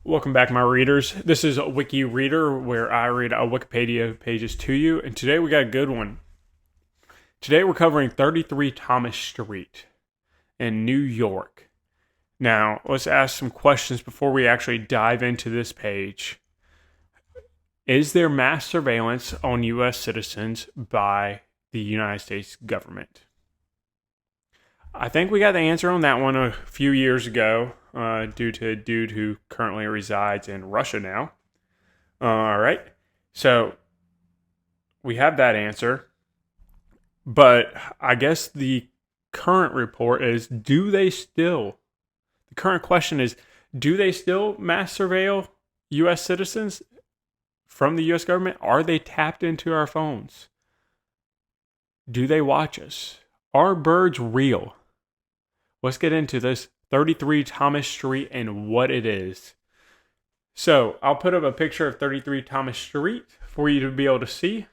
Welcome back, my readers. This is Wiki Reader, where I read Wikipedia pages to you, and today we got a good one. Today we're covering 33 Thomas Street in New York. Now, let's ask some questions before we actually dive into this page. Is there mass surveillance on U.S. citizens by the United States government? I think we got the answer on that one a few years ago due to a dude who currently resides in Russia now. All right. So we have that answer. But I guess the current report is, the current question is, do they still mass surveil U.S. citizens from the U.S. government? Are they tapped into our phones? Do they watch us? Are birds real? Let's get into this 33 Thomas Street and what it is. So I'll put up a picture of 33 Thomas Street for you to be able to see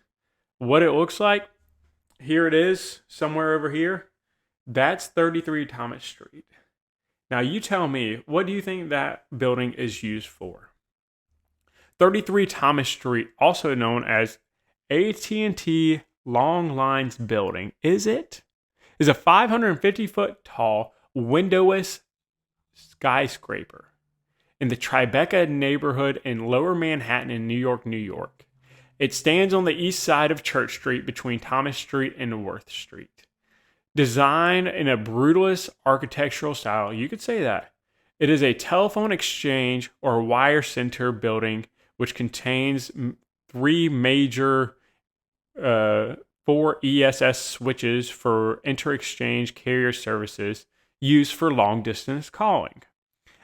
what it looks like. Here it is, somewhere over here. That's 33 Thomas Street. Now you tell me, what do you think that building is used for? 33 Thomas Street, also known as AT&T Long Lines Building, is a 550-foot tall, windowless skyscraper in the Tribeca neighborhood in Lower Manhattan in New York, New York. It stands on the east side of Church Street between Thomas Street and Worth Street. Designed in a brutalist architectural style, you could say that. It is a telephone exchange or wire center building which contains three major 4 ESS switches for inter-exchange carrier services used for long-distance calling,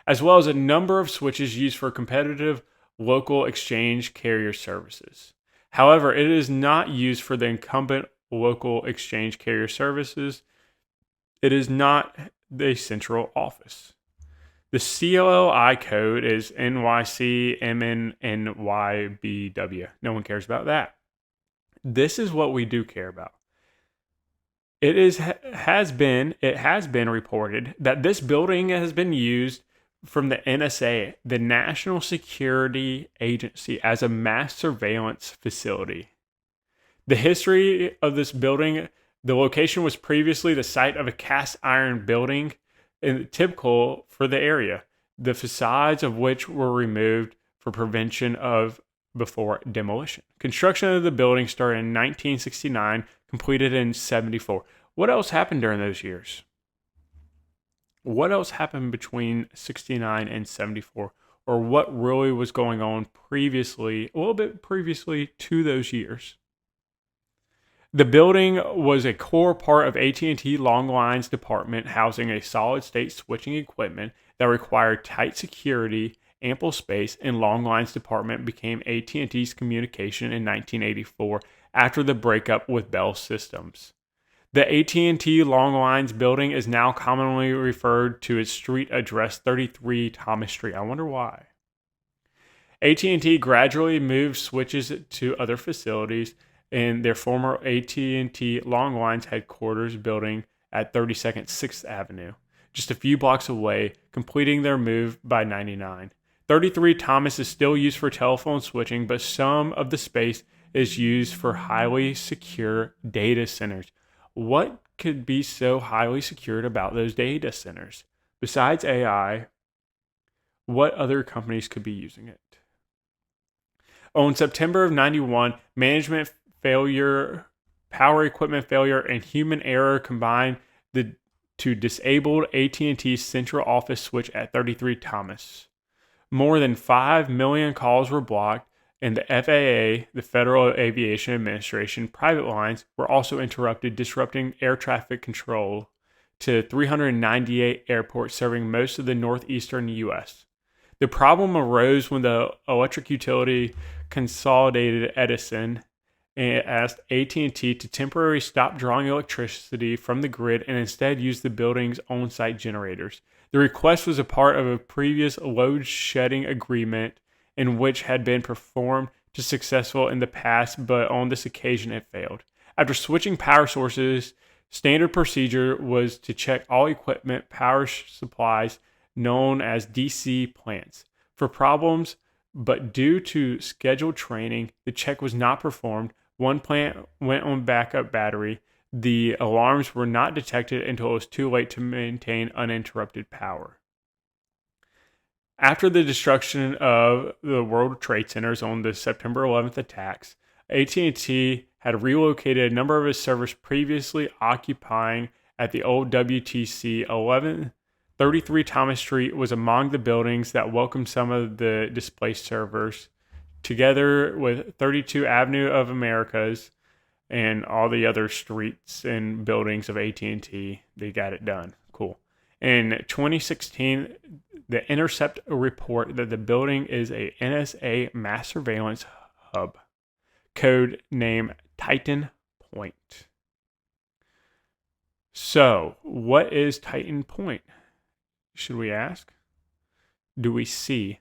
as well as a number of switches used for competitive local exchange carrier services. However, it is not used for the incumbent local exchange carrier services. It is not the central office. The CLI code is NYCMNNYBW. No one cares about that. This is what we do care about. It has been reported that this building has been used from the NSA, the National Security Agency, as a mass surveillance facility. The history of this building, the location was previously the site of a cast iron building typical for the area, the facades of which were removed for prevention of before demolition. Construction of the building started in 1969, completed in 74. What else happened during those years? What else happened between 69 and 74? Or what really was going on previously, a little bit previously to those years? The building was a core part of AT&T Long Lines Department, housing a solid-state switching equipment that required tight security, ample space, and Long Lines Department became AT&T's communication in 1984 after the breakup with Bell Systems. The AT&T Long Lines building is now commonly referred to as street address 33 Thomas Street. I wonder why. AT&T gradually moved switches to other facilities in their former AT&T Long Lines headquarters building at 32nd 6th Avenue, just a few blocks away, completing their move by 99. 33 Thomas is still used for telephone switching, but some of the space is used for highly secure data centers. What could be so highly secured about those data centers? Besides AI, what other companies could be using it? In September of 91, management failure, power equipment failure, and human error combined to disable AT&T's central office switch at 33 Thomas. More than 5 million calls were blocked, and the FAA, the Federal Aviation Administration, private lines were also interrupted, disrupting air traffic control to 398 airports serving most of the northeastern U.S. The problem arose when the electric utility Consolidated Edison asked AT&T to temporarily stop drawing electricity from the grid and instead use the building's on-site generators. The request was a part of a previous load-shedding agreement in which had been performed to successful in the past, but on this occasion it failed. After switching power sources, standard procedure was to check all equipment power supplies known as DC plants. for problems, but due to scheduled training, the check was not performed. One plant went on backup battery. The alarms were not detected until it was too late to maintain uninterrupted power. After the destruction of the World Trade Centers on the September 11th attacks, AT&T had relocated a number of its servers previously occupying at the old WTC. 1133 Thomas Street was among the buildings that welcomed some of the displaced servers, together with 32 Avenue of Americas and all the other streets and buildings of AT&T. They got it done. Cool. In 2016, The Intercept report that the building is a NSA mass surveillance hub, code name Titan Point. So, what is Titan Point? Should we ask? Do we see?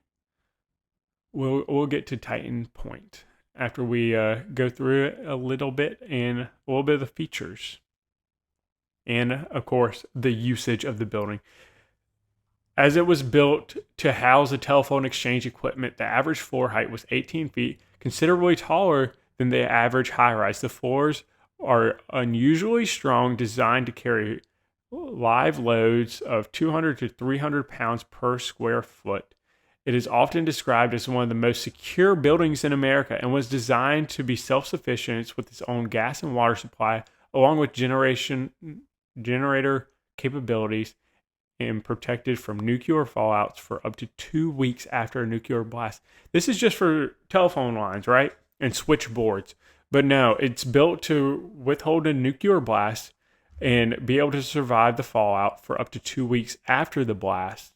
We'll get to Titan Point after we go through it a little bit and a little bit of the features. And, of course, the usage of the building. As it was built to house the telephone exchange equipment, the average floor height was 18 feet, considerably taller than the average high-rise. The floors are unusually strong, designed to carry live loads of 200 to 300 pounds per square foot. It is often described as one of the most secure buildings in America and was designed to be self-sufficient with its own gas and water supply, along with generator capabilities, and protected from nuclear fallouts for up to 2 weeks after a nuclear blast. This is just for telephone lines, right? And switchboards. But no, it's built to withhold a nuclear blast and be able to survive the fallout for up to 2 weeks after the blast.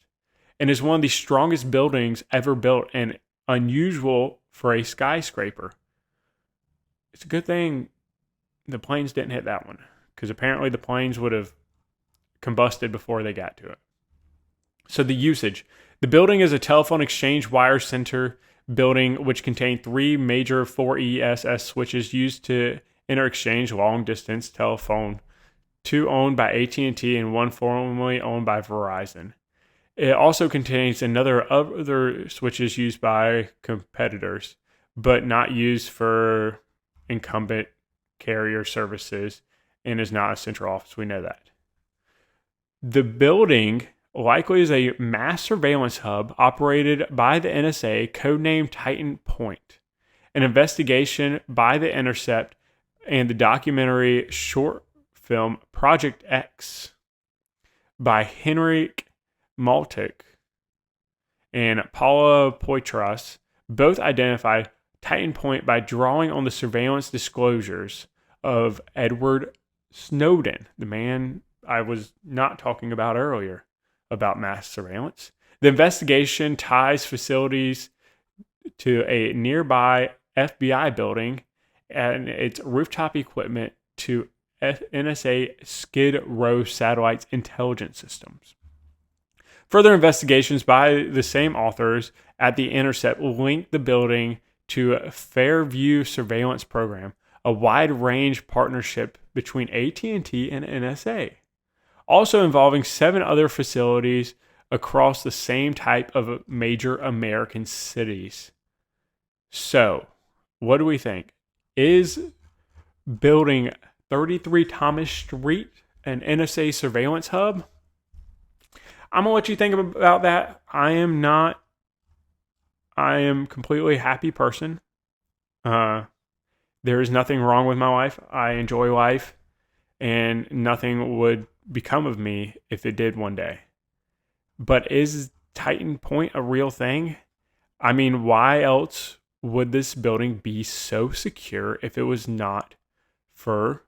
And is one of the strongest buildings ever built and unusual for a skyscraper. It's a good thing the planes didn't hit that one, because apparently the planes would have combusted before they got to it. So the usage. The building is a telephone exchange wire center building which contained 3 major 4ESS switches used to interexchange long-distance telephone, 2 owned by AT&T and 1 formerly owned by Verizon. It also contains other switches used by competitors, but not used for incumbent carrier services, and is not a central office. We know that. The building likely is a mass surveillance hub operated by the NSA, codenamed Titan Point. An investigation by The Intercept and the documentary short film Project X by Henrik Maltic and Paula Poitras both identified Titan Point by drawing on the surveillance disclosures of Edward Snowden, the man I was not talking about earlier about mass surveillance. The investigation ties facilities to a nearby FBI building and its rooftop equipment to NSA Skid Row satellites intelligence systems. Further investigations by the same authors at The Intercept link the building to a Fairview surveillance program, a wide-range partnership between AT&T and NSA, also involving 7 other facilities across the same type of major American cities. So, what do we think? Is building 33 Thomas Street an NSA surveillance hub? I'm going to let you think about that. I am a completely happy person. There is nothing wrong with my life. I enjoy life, and nothing would become of me if it did one day. But is Titan Point a real thing? I mean, why else would this building be so secure if it was not for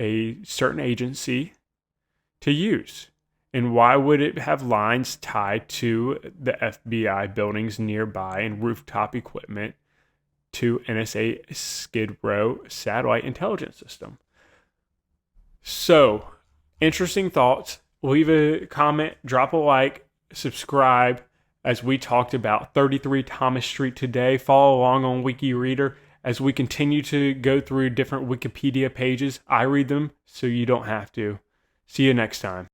a certain agency to use? And why would it have lines tied to the FBI buildings nearby and rooftop equipment to NSA Skid Row satellite intelligence system? So, interesting thoughts. Leave a comment, drop a like, subscribe as we talked about 33 Thomas Street today. Follow along on WikiReader as we continue to go through different Wikipedia pages. I read them so you don't have to. See you next time.